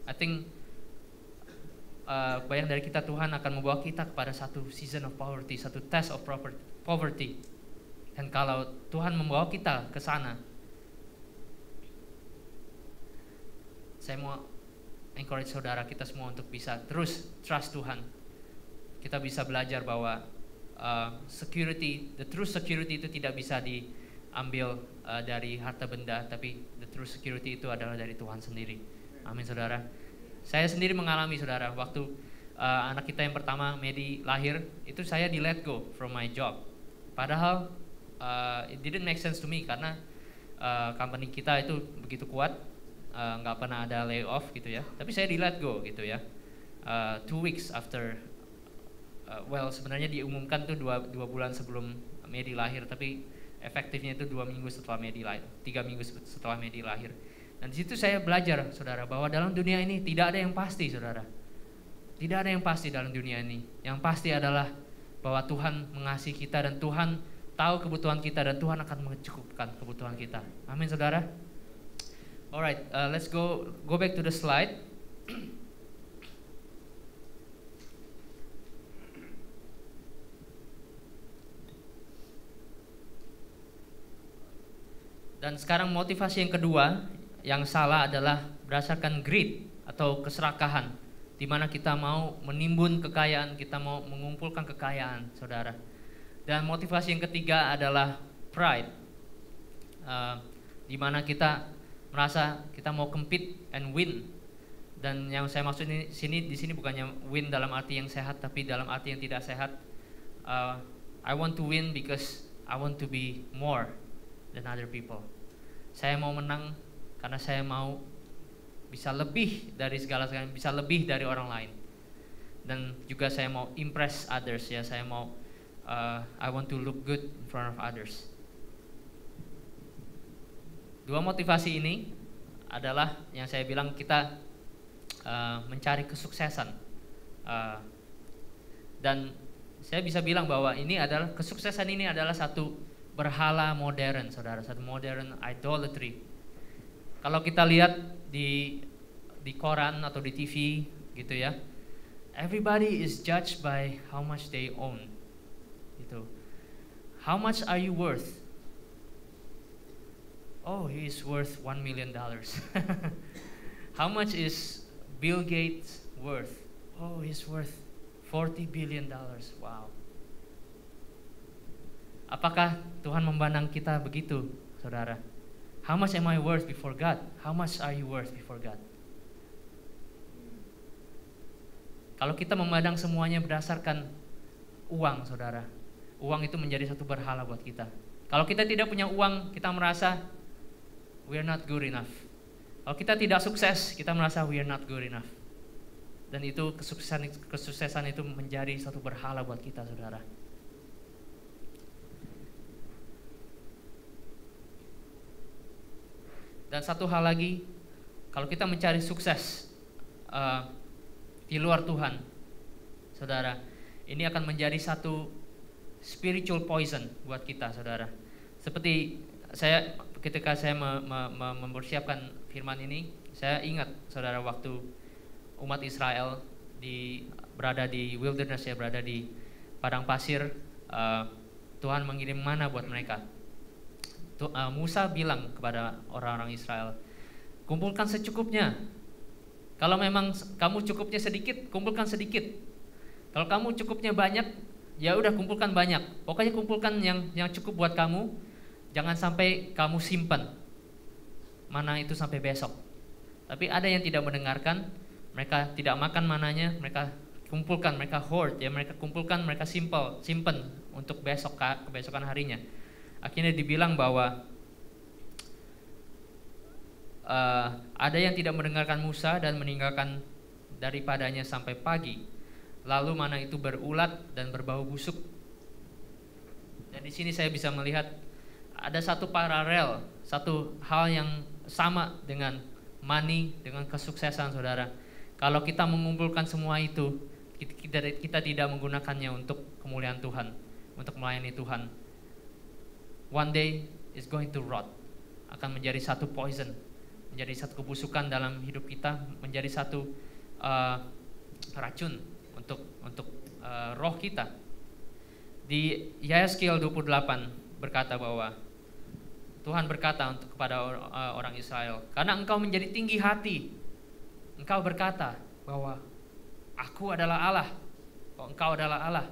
I think banyak dari kita Tuhan akan membawa kita kepada satu season of poverty, satu test of poverty. Dan kalau Tuhan membawa kita ke sana, saya mau encourage saudara kita semua untuk bisa terus trust Tuhan. Kita bisa belajar bahwa the true security itu tidak bisa diambil dari harta benda, tapi the true security itu adalah dari Tuhan sendiri. Amin saudara. Saya sendiri mengalami saudara, waktu anak kita yang pertama Medi lahir, itu saya di let go from my job. Padahal it didn't make sense to me karena company kita itu begitu kuat, nggak pernah ada layoff gitu ya. Tapi saya di let go gitu ya. 2 weeks after, sebenarnya diumumkan tuh 2 bulan sebelum Medi lahir, tapi efektifnya itu 2 minggu setelah Medi lahir, 3 minggu setelah Medi lahir. Dan di situ saya belajar, saudara, bahwa dalam dunia ini tidak ada yang pasti, saudara. Tidak ada yang pasti dalam dunia ini. Yang pasti adalah bahwa Tuhan mengasihi kita dan Tuhan tahu kebutuhan kita dan Tuhan akan mencukupkan kebutuhan kita. Amin, saudara. Alright, let's go back to the slide. Dan sekarang motivasi yang kedua yang salah adalah berdasarkan greed atau keserakahan, di mana kita mau menimbun kekayaan, kita mau mengumpulkan kekayaan, saudara. Dan motivasi yang ketiga adalah pride, di mana kita merasa kita mau compete and win. Dan yang saya maksud di sini bukannya win dalam arti yang sehat, tapi dalam arti yang tidak sehat. I want to win because I want to be more than other people. Saya mau menang karena saya mau bisa lebih dari segala-galanya, bisa lebih dari orang lain. Dan juga saya mau impress others ya, saya mau I want to look good in front of others. Dua motivasi ini adalah yang saya bilang kita mencari kesuksesan. Dan saya bisa bilang bahwa kesuksesan ini adalah satu berhala modern, saudara, satu modern idolatry. Kalau kita lihat di koran atau di TV gitu ya, everybody is judged by how much they own. Gitu. How much are you worth? Oh, he is worth $1 million. How much is Bill Gates worth? Oh, he's worth $40 billion. Wow. Apakah Tuhan memandang kita begitu, saudara? How much am I worth before God? How much are you worth before God? Kalau kita memandang semuanya berdasarkan uang, saudara, uang itu menjadi satu berhala buat kita. Kalau kita tidak punya uang, kita merasa we are not good enough. Kalau kita tidak sukses, kita merasa we are not good enough. Dan itu kesuksesan itu menjadi satu berhala buat kita, saudara. Dan satu hal lagi, kalau kita mencari sukses di luar Tuhan, saudara, ini akan menjadi satu spiritual poison buat kita, saudara. Seperti ketika saya mempersiapkan firman ini, saya ingat, saudara, waktu umat Israel berada di wilderness ya, berada di padang pasir, Tuhan mengirim mana buat mereka. Musa bilang kepada orang-orang Israel, kumpulkan secukupnya. Kalau memang kamu cukupnya sedikit, kumpulkan sedikit. Kalau kamu cukupnya banyak, ya udah kumpulkan banyak. Pokoknya kumpulkan yang cukup buat kamu. Jangan sampai kamu simpan mana itu sampai besok. Tapi ada yang tidak mendengarkan, mereka tidak makan mananya, mereka kumpulkan, mereka hoard ya, mereka kumpulkan, mereka simpan untuk kebesokan harinya. Akhirnya dibilang bahwa ada yang tidak mendengarkan Musa dan meninggalkan daripadanya sampai pagi. Lalu mana itu berulat dan berbau busuk. Dan di sini saya bisa melihat ada satu paralel, satu hal yang sama dengan money, dengan kesuksesan, saudara. Kalau kita mengumpulkan semua itu, kita tidak menggunakannya untuk kemuliaan Tuhan, untuk melayani Tuhan. One day is going to rot, akan menjadi satu poison menjadi satu kebusukan dalam hidup kita, menjadi satu racun untuk roh kita. Di Yehezkiel 28 berkata bahwa Tuhan berkata kepada orang Israel, karena engkau menjadi tinggi hati, engkau berkata bahwa aku adalah Allah, engkau adalah Allah.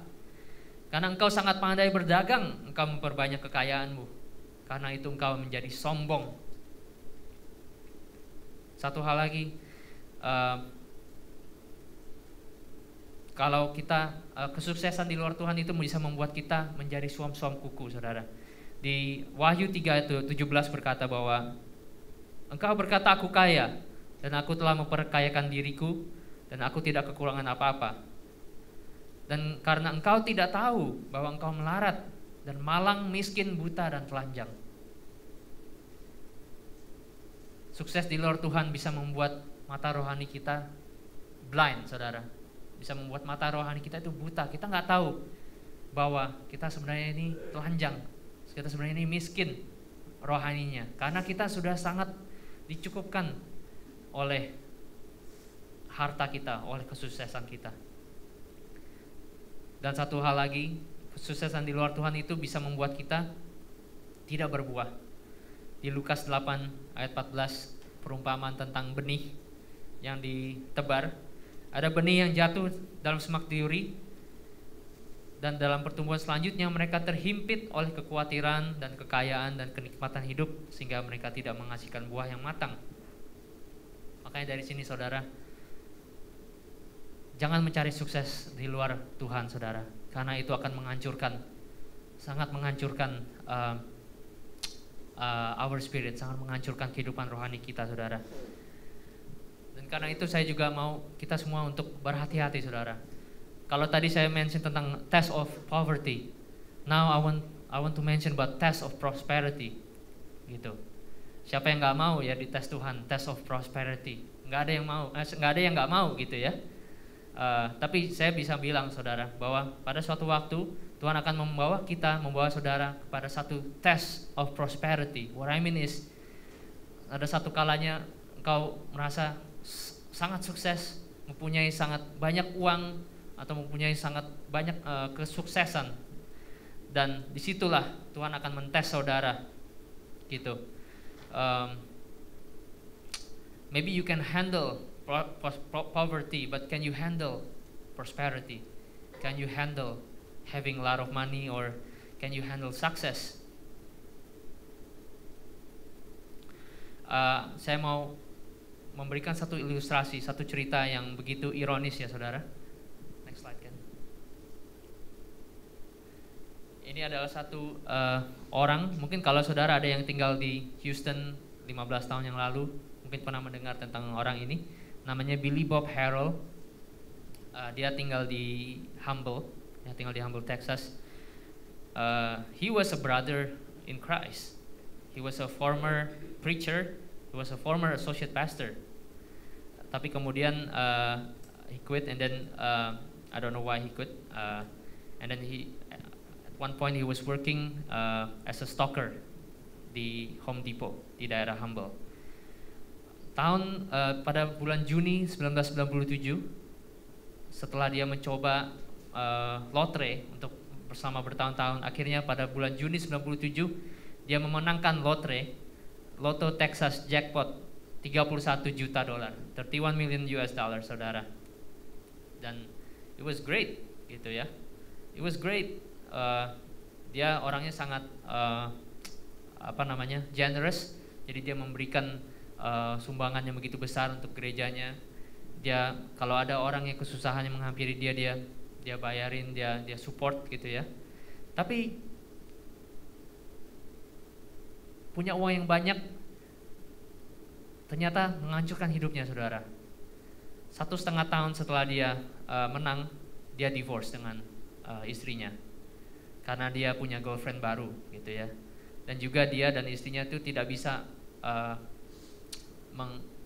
Karena engkau sangat pandai berdagang, engkau memperbanyak kekayaanmu. Karena itu engkau menjadi sombong. Satu hal lagi, kalau kita kesuksesan di luar Tuhan itu bisa membuat kita menjadi suam-suam kuku, saudara. Di Wahyu 3:17 berkata bahwa engkau berkata aku kaya, dan aku telah memperkayakan diriku, dan aku tidak kekurangan apa-apa. Dan karena engkau tidak tahu bahwa engkau melarat dan malang, miskin, buta, dan telanjang. Sukses di luar Tuhan bisa membuat mata rohani kita blind, saudara. Bisa membuat mata rohani kita itu buta. Kita nggak tahu bahwa kita sebenarnya ini telanjang, kita sebenarnya ini miskin rohaninya, karena kita sudah sangat dicukupkan oleh harta kita, oleh kesuksesan kita. Dan satu hal lagi, kesuksesan di luar Tuhan itu bisa membuat kita tidak berbuah. Di Lukas 8 ayat 14, perumpamaan tentang benih yang ditebar. Ada benih yang jatuh dalam semak duri, dan dalam pertumbuhan selanjutnya mereka terhimpit oleh kekhawatiran dan kekayaan dan kenikmatan hidup, sehingga mereka tidak menghasilkan buah yang matang. Makanya dari sini, saudara, jangan mencari sukses di luar Tuhan, saudara, karena itu akan menghancurkan, sangat menghancurkan our spirit, sangat menghancurkan kehidupan rohani kita, saudara. Dan karena itu saya juga mau kita semua untuk berhati-hati, saudara. Kalau tadi saya mention tentang test of poverty, now I want to mention about test of prosperity, gitu. Siapa yang nggak mau ya di tes Tuhan, test of prosperity? Nggak ada yang mau, nggak ada yang nggak mau, gitu ya. Tapi saya bisa bilang, saudara, bahwa pada suatu waktu Tuhan akan membawa saudara kepada satu test of prosperity. What I mean is, ada satu kalanya engkau merasa sangat sukses, mempunyai sangat banyak uang, atau mempunyai sangat banyak kesuksesan, dan disitulah Tuhan akan mentes saudara, gitu. Maybe you can handle poverty, but can you handle prosperity? Can you handle having a lot of money, or can you handle success? Saya mau memberikan satu ilustrasi, satu cerita yang begitu ironis ya, saudara. Next slide, kan. Ini adalah satu orang, mungkin kalau saudara ada yang tinggal di Houston 15 tahun yang lalu, mungkin pernah mendengar tentang orang ini. Namanya Billy Bob Harrell. Dia tinggal di Humble, Texas. He was a brother in Christ. He was a former preacher. He was a former associate pastor. Tapi kemudian he quit, and then I don't know why he quit. And then at one point he was working as a stalker di Home Depot di daerah Humble. Pada bulan Juni 1997, setelah dia mencoba lotre untuk bersama bertahun-tahun, akhirnya pada bulan Juni 1997 dia memenangkan Loto Texas jackpot $31 juta, 31 million US dollars, saudara. Dan it was great, gitu ya. It was great. Dia orangnya sangat generous. Jadi dia memberikan sumbangan yang begitu besar untuk gerejanya. Dia kalau ada orang yang kesusahan yang menghampiri dia bayarin, dia support, gitu ya. Tapi punya uang yang banyak ternyata menghancurkan hidupnya, saudara. 1,5 tahun setelah dia menang, dia divorce dengan istrinya karena dia punya girlfriend baru, gitu ya. Dan juga dia dan istrinya itu tidak bisa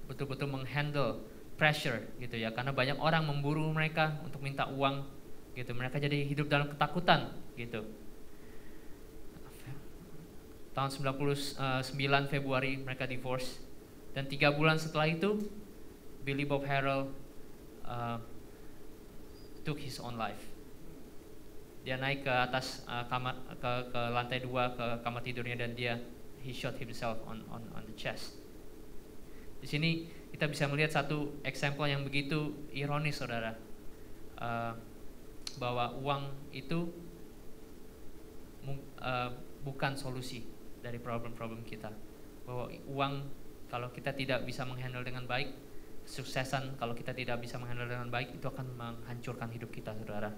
betul-betul menghandle pressure, gitu ya, karena banyak orang memburu mereka untuk minta uang, gitu. Mereka jadi hidup dalam ketakutan, gitu. Tahun 99 Februari mereka divorce, Dan 3 bulan setelah itu, Billy Bob Harrell took his own life. Dia naik ke atas kamar, ke lantai 2 ke kamar tidurnya, dan he shot himself on the chest. Di sini kita bisa melihat satu example yang begitu ironis, saudara, bahwa uang itu bukan solusi dari problem-problem kita. Bahwa uang, kalau kita tidak bisa menghandle dengan baik, kesuksesan kalau kita tidak bisa menghandle dengan baik, itu akan menghancurkan hidup kita, saudara.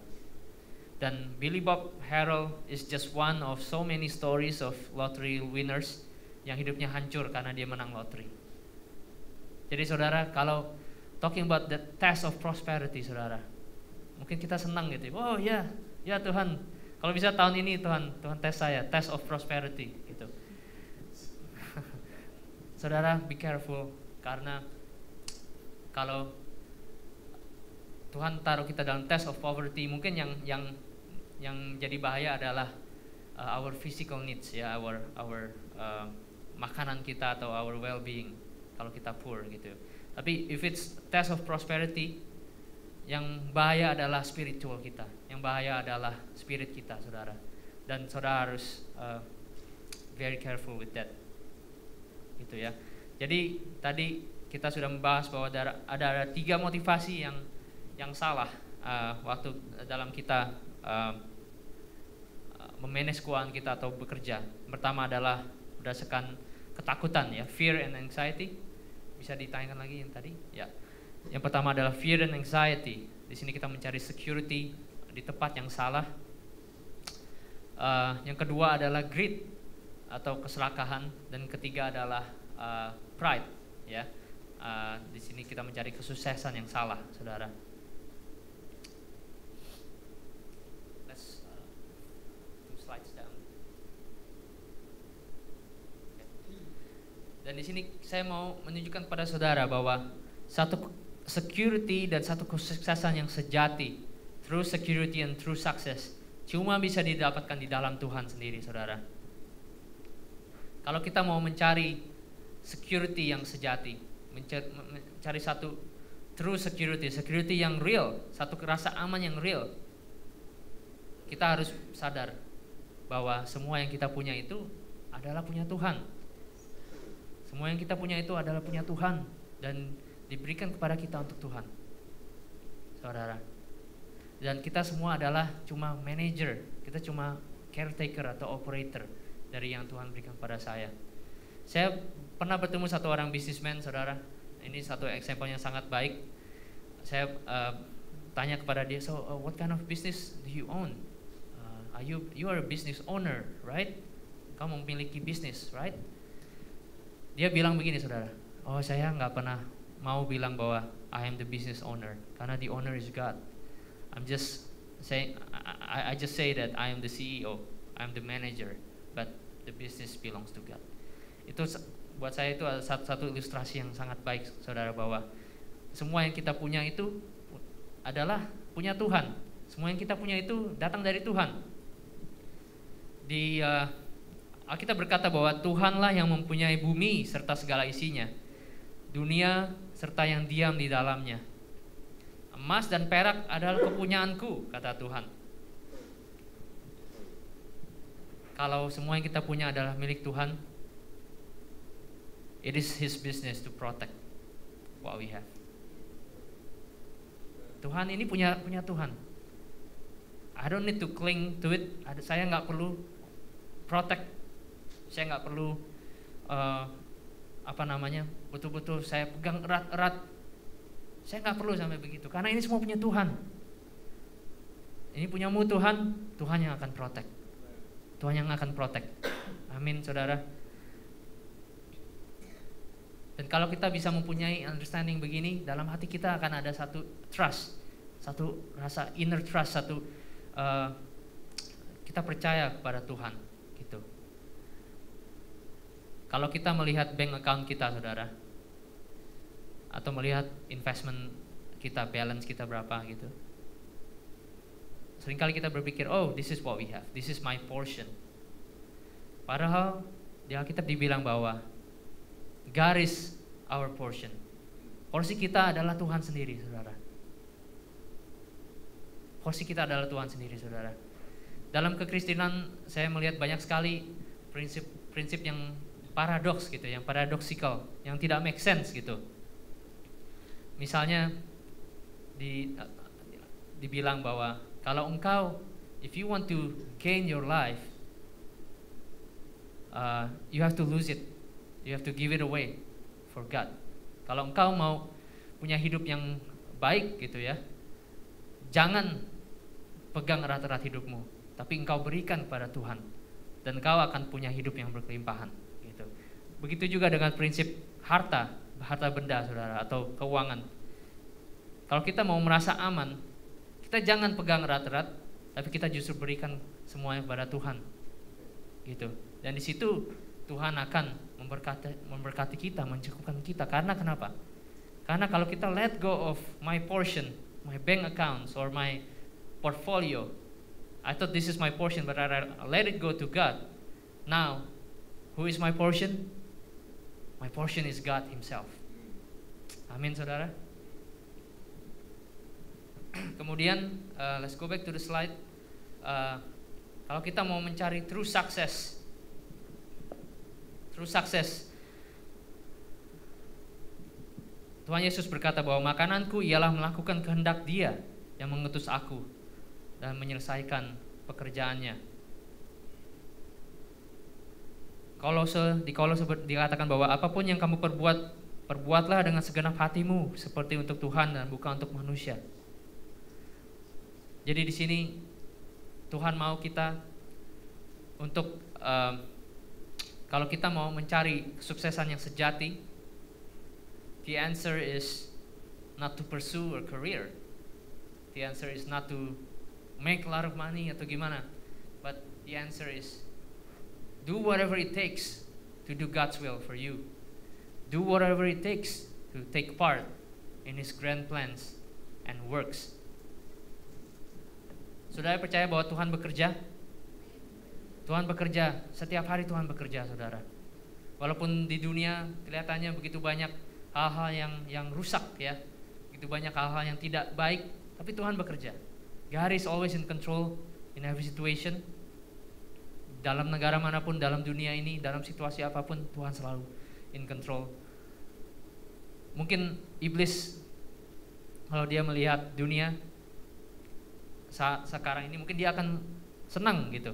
Dan Billy Bob Harrell is just one of so many stories of lottery winners yang hidupnya hancur karena dia menang lottery. Jadi saudara, kalau talking about the test of prosperity, saudara, mungkin kita senang gitu. Oh ya Tuhan, kalau bisa tahun ini Tuhan tes saya, test of prosperity gitu. Saudara, be careful, karena kalau Tuhan taruh kita dalam test of poverty, mungkin yang jadi bahaya adalah our physical needs, ya, our makanan kita atau our well-being kalau kita poor gitu. Tapi if it's test of prosperity, yang bahaya adalah spiritual kita, yang bahaya adalah spirit kita, saudara. Dan saudara harus very careful with that, gitu ya. Jadi tadi kita sudah membahas bahwa ada 3 motivasi yang salah waktu dalam kita memanage keuangan kita atau bekerja. Pertama adalah berdasarkan ketakutan, ya, fear and anxiety. Bisa ditanyakan lagi yang tadi? Ya. Yang pertama adalah fear and anxiety. Di sini kita mencari security di tempat yang salah. Yang kedua adalah greed atau keserakahan, dan ketiga adalah pride, ya. Di sini kita mencari kesuksesan yang salah, saudara. Let's two slides down. Dan di sini saya mau menunjukkan kepada saudara bahwa satu security dan satu kesuksesan yang sejati, true security and true success, cuma bisa didapatkan di dalam Tuhan sendiri, saudara. Kalau kita mau mencari security yang sejati, mencari satu true security yang real, satu rasa aman yang real, kita harus sadar bahwa semua yang kita punya itu adalah punya Tuhan. Semua yang kita punya itu adalah punya Tuhan dan diberikan kepada kita untuk Tuhan, saudara. Dan kita semua adalah cuma manager, kita cuma caretaker atau operator dari yang Tuhan berikan kepada saya. Saya pernah bertemu satu orang businessman, saudara. Ini satu example yang sangat baik. Saya tanya kepada dia, so what kind of business do you own? You are a business owner, right? Kamu memiliki bisnis, right? Dia bilang begini, saudara. Oh, saya nggak pernah mau bilang bahwa I am the business owner, karena the owner is God. I'm just saying, I just say that I am the CEO, I'm the manager, but the business belongs to God. Itu buat saya itu satu ilustrasi yang sangat baik, saudara, bahwa semua yang kita punya itu adalah punya Tuhan. Semua yang kita punya itu datang dari Tuhan. Di Alkitab berkata bahwa Tuhanlah yang mempunyai bumi serta segala isinya, dunia serta yang diam di dalamnya. Emas dan perak adalah kepunyaanku, kata Tuhan. Kalau semua yang kita punya adalah milik Tuhan, it is His business to protect what we have. Tuhan ini punya Tuhan. I don't need to cling to it. Saya nggak perlu protect. Saya nggak perlu betul-betul saya pegang erat-erat. Saya nggak perlu sampai begitu, karena ini semua punya Tuhan. Ini punyamu Tuhan, Tuhan yang akan protect. Tuhan yang akan protect. Amin, saudara. Dan kalau kita bisa mempunyai understanding begini, dalam hati kita akan ada satu trust, satu rasa inner trust, kita percaya kepada Tuhan, gitu. Kalau kita melihat bank account kita, saudara, atau melihat investment kita, balance kita berapa gitu, seringkali kita berpikir, oh, this is what we have, this is my portion. Padahal di Alkitab dibilang bahwa garis our portion. Porsi kita adalah Tuhan sendiri, saudara. Porsi kita adalah Tuhan sendiri, saudara. Dalam kekristenan saya melihat banyak sekali prinsip-prinsip yang paradoks gitu, yang paradoksikal, yang tidak make sense gitu. Misalnya dibilang bahwa kalau engkau, if you want to gain your life, you have to lose it, you have to give it away for God. Kalau engkau mau punya hidup yang baik gitu ya, jangan pegang erat-erat hidupmu, tapi engkau berikan kepada Tuhan, dan engkau akan punya hidup yang berkelimpahan gitu. Begitu juga dengan prinsip harta benda, saudara, atau keuangan. Kalau kita mau merasa aman, kita jangan pegang erat-erat, tapi kita justru berikan semuanya kepada Tuhan gitu. Dan di situ Tuhan akan memberkati kita, mencukupkan kita. Karena kenapa? Karena kalau kita let go of my portion, my bank accounts or my portfolio, I thought this is my portion, but I let it go to God. Now, who is my portion? My portion is God Himself. Amin, saudara. Kemudian, let's go back to the slide. Kalau kita mau mencari true success, Tuhan Yesus berkata bahwa makananku ialah melakukan kehendak Dia yang mengutus aku dan menyelesaikan pekerjaannya. Di Kolose dikatakan bahwa apapun yang kamu perbuatlah dengan segenap hatimu seperti untuk Tuhan dan bukan untuk manusia. Jadi di sini Tuhan mau kita untuk kalau kita mau mencari kesuksesan yang sejati, the answer is not to pursue a career. The answer is not to make a lot of money atau gimana. But the answer is do whatever it takes to do God's will for you. Do whatever it takes to take part in His grand plans and works. Saudara percaya bahwa Tuhan bekerja? Tuhan bekerja, setiap hari Tuhan bekerja, saudara. Walaupun di dunia kelihatannya begitu banyak hal-hal yang rusak ya, begitu banyak hal-hal yang tidak baik, tapi Tuhan bekerja. God is always in control in every situation. Dalam negara manapun, dalam dunia ini, dalam situasi apapun, Tuhan selalu in control. Mungkin iblis kalau dia melihat dunia sekarang ini, mungkin dia akan senang gitu.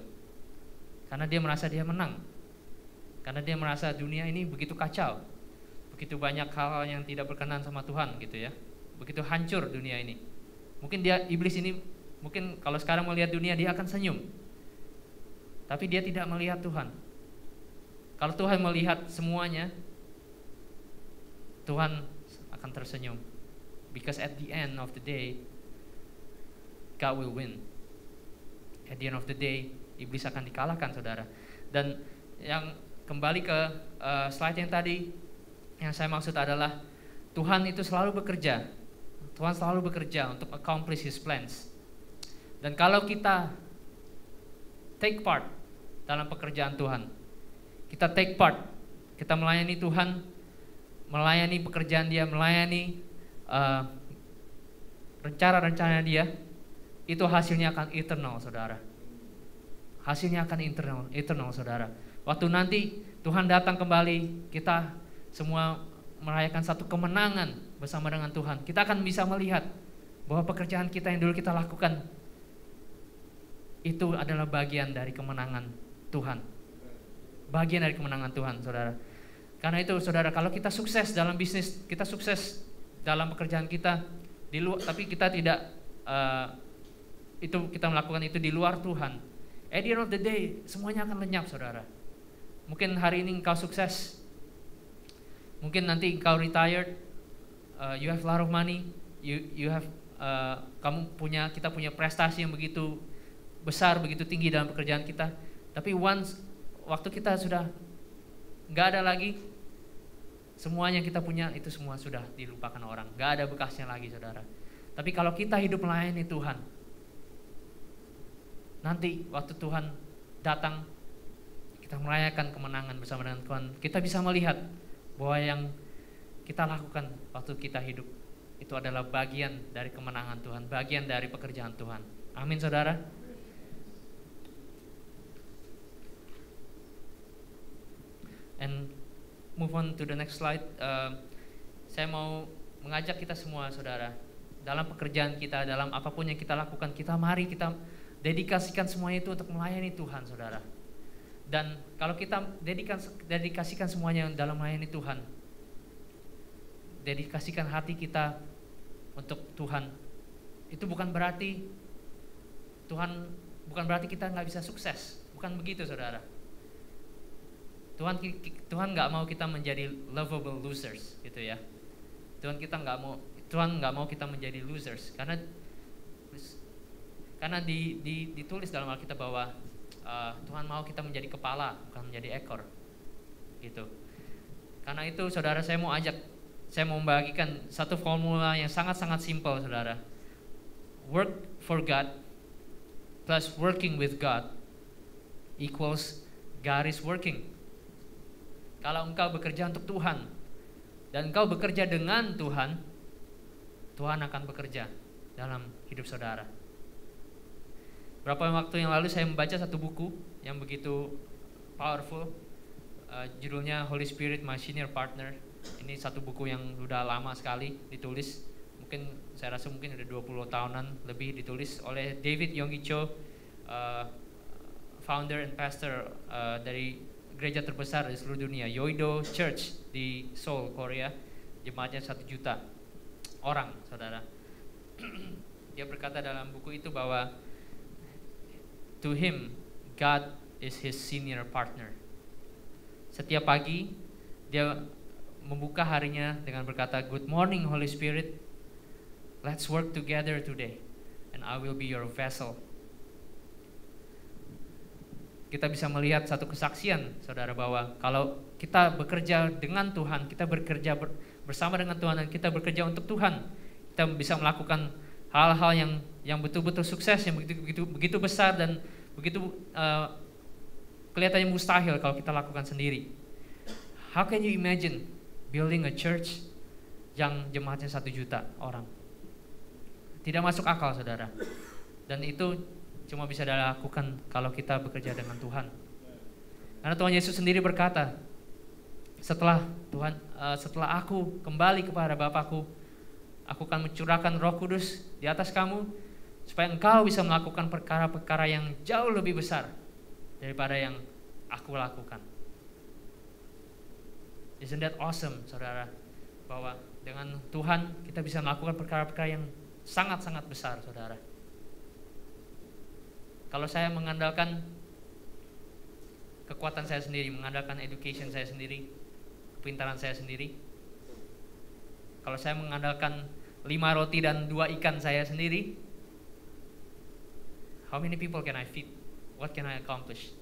Karena dia merasa dia menang. Karena dia merasa dunia ini begitu kacau. Begitu banyak hal-hal yang tidak berkenan sama Tuhan gitu ya. Begitu hancur dunia ini. Mungkin iblis ini, mungkin kalau sekarang melihat dunia dia akan senyum. Tapi dia tidak melihat Tuhan. Kalau Tuhan melihat semuanya, Tuhan akan tersenyum. Because at the end of the day, God will win. At the end of the day, iblis akan dikalahkan, saudara. Dan yang kembali ke slide yang tadi, yang saya maksud adalah Tuhan itu selalu bekerja. Tuhan selalu bekerja untuk accomplish His plans. Dan kalau kita take part dalam pekerjaan Tuhan, kita take part, kita melayani Tuhan, melayani pekerjaan Dia, melayani rencana-rencana Dia, itu hasilnya akan eternal, saudara. Hasilnya akan eternal, saudara. Waktu nanti Tuhan datang kembali, kita semua merayakan satu kemenangan bersama dengan Tuhan. Kita akan bisa melihat bahwa pekerjaan kita yang dulu kita lakukan itu adalah bagian dari kemenangan Tuhan. Bagian dari kemenangan Tuhan, saudara. Karena itu, saudara, kalau kita sukses dalam bisnis, kita sukses dalam pekerjaan kita di luar, tapi kita tidak kita melakukan itu di luar Tuhan. At the end of the day, semuanya akan lenyap, saudara. Mungkin hari ini engkau sukses, mungkin nanti engkau retired, you have a lot of money, you have, kita punya prestasi yang begitu besar, begitu tinggi dalam pekerjaan kita. Tapi waktu kita sudah nggak ada lagi, semuanya yang kita punya itu semua sudah dilupakan orang, nggak ada bekasnya lagi, saudara. Tapi kalau kita hidup melayani Tuhan, nanti waktu Tuhan datang, kita merayakan kemenangan bersama dengan Tuhan, kita bisa melihat bahwa yang kita lakukan waktu kita hidup itu adalah bagian dari kemenangan Tuhan, bagian dari pekerjaan Tuhan. Amin, saudara. And move on to the next slide. Saya mau mengajak kita semua, saudara, dalam pekerjaan kita, dalam apapun yang kita lakukan, mari kita dedikasikan semuanya itu untuk melayani Tuhan, saudara. Dan kalau kita dedikasikan semuanya dalam melayani Tuhan, dedikasikan hati kita untuk Tuhan, itu bukan berarti kita nggak bisa sukses, bukan begitu, saudara. Tuhan nggak mau kita menjadi lovable losers, gitu ya. Tuhan nggak mau kita menjadi losers, karena ditulis dalam Alkitab bahwa Tuhan mau kita menjadi kepala, bukan menjadi ekor, gitu. Karena itu, saudara, saya mau membagikan satu formula yang sangat-sangat simpel, saudara. Work for God plus working with God equals God is working. Kalau engkau bekerja untuk Tuhan dan engkau bekerja dengan Tuhan, Tuhan akan bekerja dalam hidup saudara. Beberapa waktu yang lalu saya membaca satu buku yang begitu powerful, judulnya Holy Spirit My Senior Partner. Ini satu buku yang sudah lama sekali ditulis, saya rasa mungkin ada 20 tahunan lebih, ditulis oleh David Yonggi Cho, founder and pastor dari gereja terbesar di seluruh dunia, Yoido Church di Seoul, Korea. Jemaatnya 1 juta orang, saudara. Dia berkata dalam buku itu bahwa to him, God is his senior partner. Setiap pagi dia membuka harinya dengan berkata, "Good morning, Holy Spirit. Let's work together today, and I will be your vessel." Kita bisa melihat satu kesaksian, saudara, bahwa kalau kita bekerja dengan Tuhan, kita bekerja bersama dengan Tuhan, dan kita bekerja untuk Tuhan, kita bisa melakukan hal-hal yang betul-betul sukses, yang begitu besar dan begitu kelihatannya mustahil kalau kita lakukan sendiri. How can you imagine building a church yang jemaatnya 1 juta orang? Tidak masuk akal, saudara. Dan itu cuma bisa dilakukan kalau kita bekerja dengan Tuhan. Karena Tuhan Yesus sendiri berkata, setelah aku kembali kepada Bapakku, aku akan mencurahkan Roh Kudus di atas kamu, supaya engkau bisa melakukan perkara-perkara yang jauh lebih besar daripada yang aku lakukan. Isn't that awesome, saudara? Bahwa dengan Tuhan kita bisa melakukan perkara-perkara yang sangat-sangat besar, saudara. Kalau saya mengandalkan kekuatan saya sendiri, mengandalkan education saya sendiri, kepintaran saya sendiri, kalau saya mengandalkan 5 roti dan 2 ikan saya sendiri, how many people can I feed? What can I accomplish?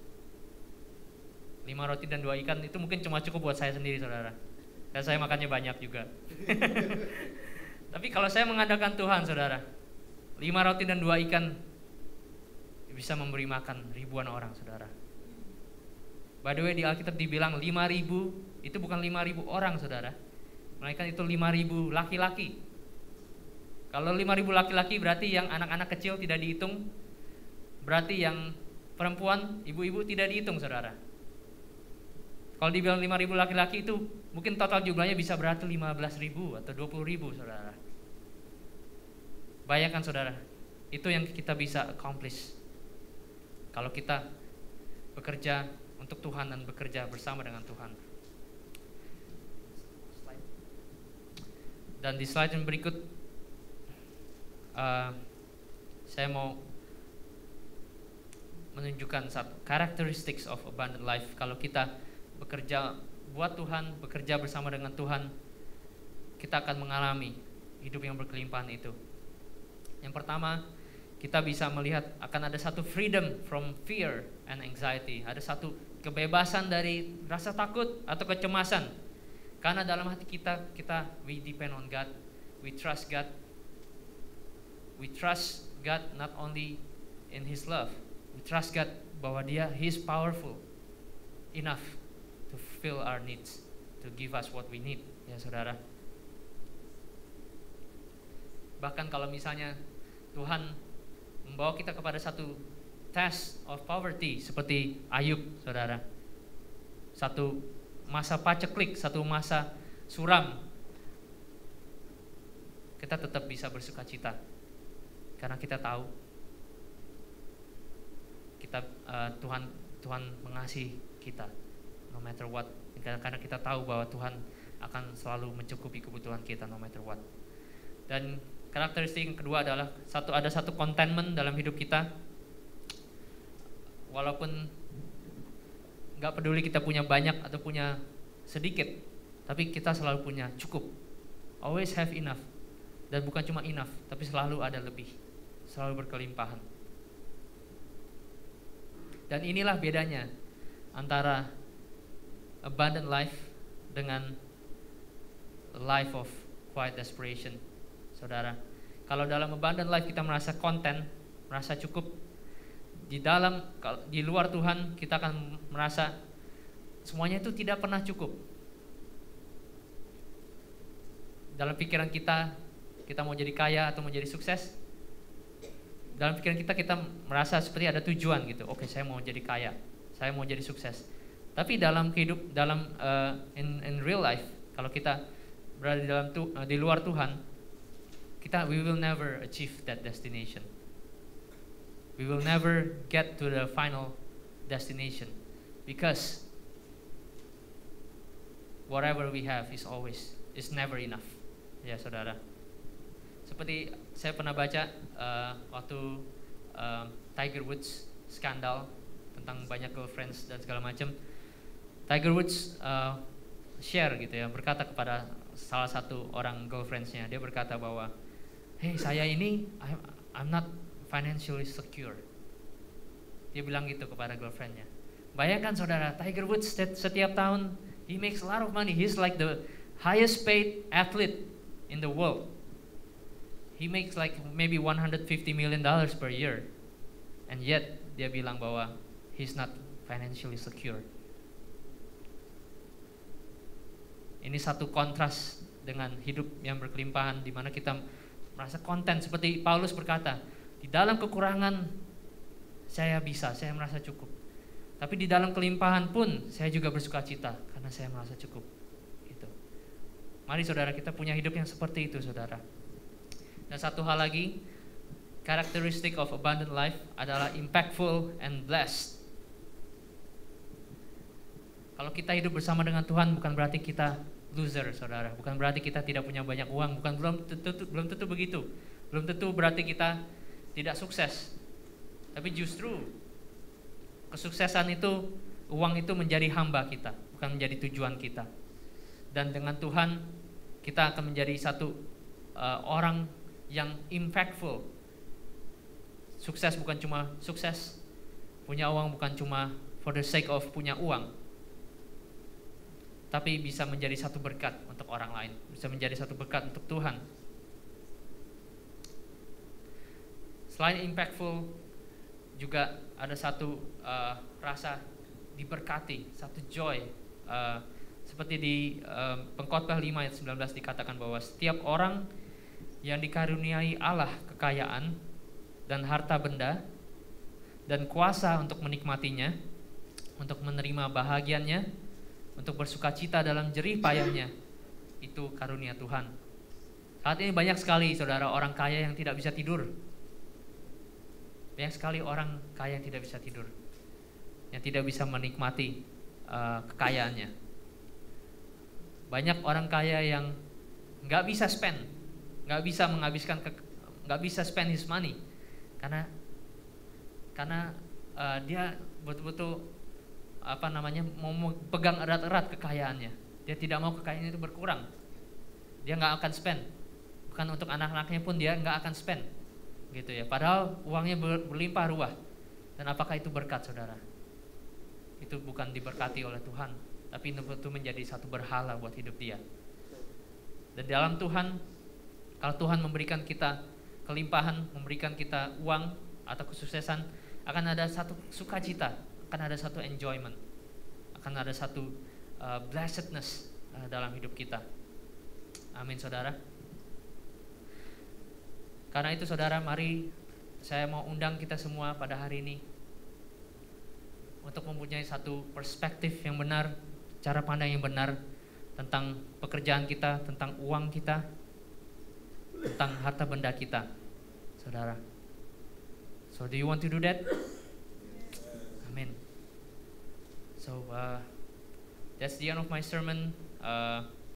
5 roti dan 2 ikan itu mungkin cuma cukup buat saya sendiri, saudara. Dan saya makannya banyak juga. Tapi kalau saya mengandalkan Tuhan, saudara, 5 roti dan 2 ikan bisa memberi makan ribuan orang, saudara. By the way, di Alkitab dibilang 5.000 itu bukan 5.000 orang, saudara. Melainkan itu 5.000 laki-laki. Kalau 5.000 laki-laki berarti yang anak-anak kecil tidak dihitung, berarti yang perempuan, ibu-ibu tidak dihitung, saudara. Kalau dibilang 5.000 laki-laki itu mungkin total jumlahnya bisa berarti 15.000 atau 20.000, saudara. Bayangkan, saudara, itu yang kita bisa accomplish kalau kita bekerja untuk Tuhan dan bekerja bersama dengan Tuhan. Dan di slide yang berikut, saya mau menunjukkan satu characteristics of abundant life. Kalau kita bekerja buat Tuhan, bekerja bersama dengan Tuhan, kita akan mengalami hidup yang berkelimpahan itu. Yang pertama, kita bisa melihat akan ada satu freedom from fear and anxiety. Ada satu kebebasan dari rasa takut atau kecemasan. Karena dalam hati kita we depend on God, we trust God. We trust God not only in His love, we trust God bahwa He is powerful enough to fulfill our needs, to give us what we need, ya saudara. Bahkan kalau misalnya Tuhan membawa kita kepada satu test of poverty seperti Ayub, saudara. Satu masa paceklik, satu masa suram, kita tetap bisa bersuka cita. Karena kita tahu kita Tuhan mengasihi kita no matter what. Karena kita tahu bahwa Tuhan akan selalu mencukupi kebutuhan kita no matter what. Dan karakteristik yang kedua adalah ada satu contentment dalam hidup kita. Walaupun gak peduli kita punya banyak atau punya sedikit, tapi kita selalu punya cukup. Always have enough. Dan bukan cuma enough, tapi selalu ada lebih, selalu berkelimpahan. Dan inilah bedanya antara abundant life dengan life of quiet desperation, saudara. Kalau dalam abundant life kita merasa content, merasa cukup, di luar Tuhan kita akan merasa semuanya itu tidak pernah cukup. Dalam pikiran kita mau jadi kaya atau mau jadi sukses. Dalam pikiran kita merasa seperti ada tujuan gitu. Oke, saya mau jadi kaya, saya mau jadi sukses. Tapi dalam in real life, kalau kita berada di luar Tuhan, we will never achieve that destination. We will never get to the final destination because whatever we have is never enough. Ya, saudara. Seperti saya pernah baca waktu Tiger Woods skandal tentang banyak girlfriends dan segala macam. Tiger Woods share gitu ya, berkata kepada salah satu orang girlfriendsnya, dia berkata bahwa, hey, saya ini I'm not financially secure. Dia bilang gitu kepada girlfriendnya. Bayangkan saudara, Tiger Woods setiap tahun he makes a lot of money. He's like the highest paid athlete in the world. He makes like maybe $150 million per year. And yet dia bilang bahwa he's not financially secure. Ini satu kontras dengan hidup yang berkelimpahan, di mana kita merasa konten. Seperti Paulus berkata, di dalam kekurangan saya merasa cukup. Tapi di dalam kelimpahan pun saya juga bersuka cita karena saya merasa cukup. Gitu. Mari saudara, kita punya hidup yang seperti itu, saudara. Dan satu hal lagi, characteristic of abundant life adalah impactful and blessed. Kalau kita hidup bersama dengan Tuhan bukan berarti kita loser, saudara. Bukan berarti kita tidak punya banyak uang. Belum tentu begitu. Belum tentu berarti kita tidak sukses. Tapi justru kesuksesan itu, uang itu menjadi hamba kita, bukan menjadi tujuan kita. Dan dengan Tuhan kita akan menjadi satu orang yang impactful. Sukses bukan cuma sukses, punya uang bukan cuma for the sake of punya uang, tapi bisa menjadi satu berkat untuk orang lain, bisa menjadi satu berkat untuk Tuhan. Selain impactful, juga ada satu rasa diberkati, satu joy. Seperti di Pengkhotbah 5 ayat 19 dikatakan bahwa setiap orang yang dikaruniai Allah kekayaan dan harta benda dan kuasa untuk menikmatinya, untuk menerima bahagiannya, untuk bersukacita dalam jerih payahnya, itu karunia Tuhan. Saat ini banyak sekali saudara orang kaya yang tidak bisa tidur. Banyak sekali orang kaya yang tidak bisa tidur, yang tidak bisa menikmati kekayaannya. Banyak orang kaya yang nggak bisa spend, nggak bisa menghabiskan, nggak bisa spend his money, karena dia betul-betul mau pegang erat-erat kekayaannya. Dia tidak mau kekayaannya itu berkurang. Dia nggak akan spend. Bukan untuk anak-anaknya pun dia nggak akan spend, gitu ya. Padahal uangnya berlimpah ruah. Dan apakah itu berkat, saudara? Itu bukan diberkati oleh Tuhan, tapi itu menjadi satu berhala buat hidup dia. Dan dalam Tuhan, kalau Tuhan memberikan kita kelimpahan, memberikan kita uang atau kesuksesan, akan ada satu sukacita, akan ada satu enjoyment, akan ada satu blessedness dalam hidup kita. Amin, saudara. Karena itu saudara, mari saya mau undang kita semua pada hari ini untuk mempunyai satu perspektif yang benar, cara pandang yang benar tentang pekerjaan kita, tentang uang kita, tentang harta benda kita, saudara. So do you want to do that? Amen. So that's the end of my sermon.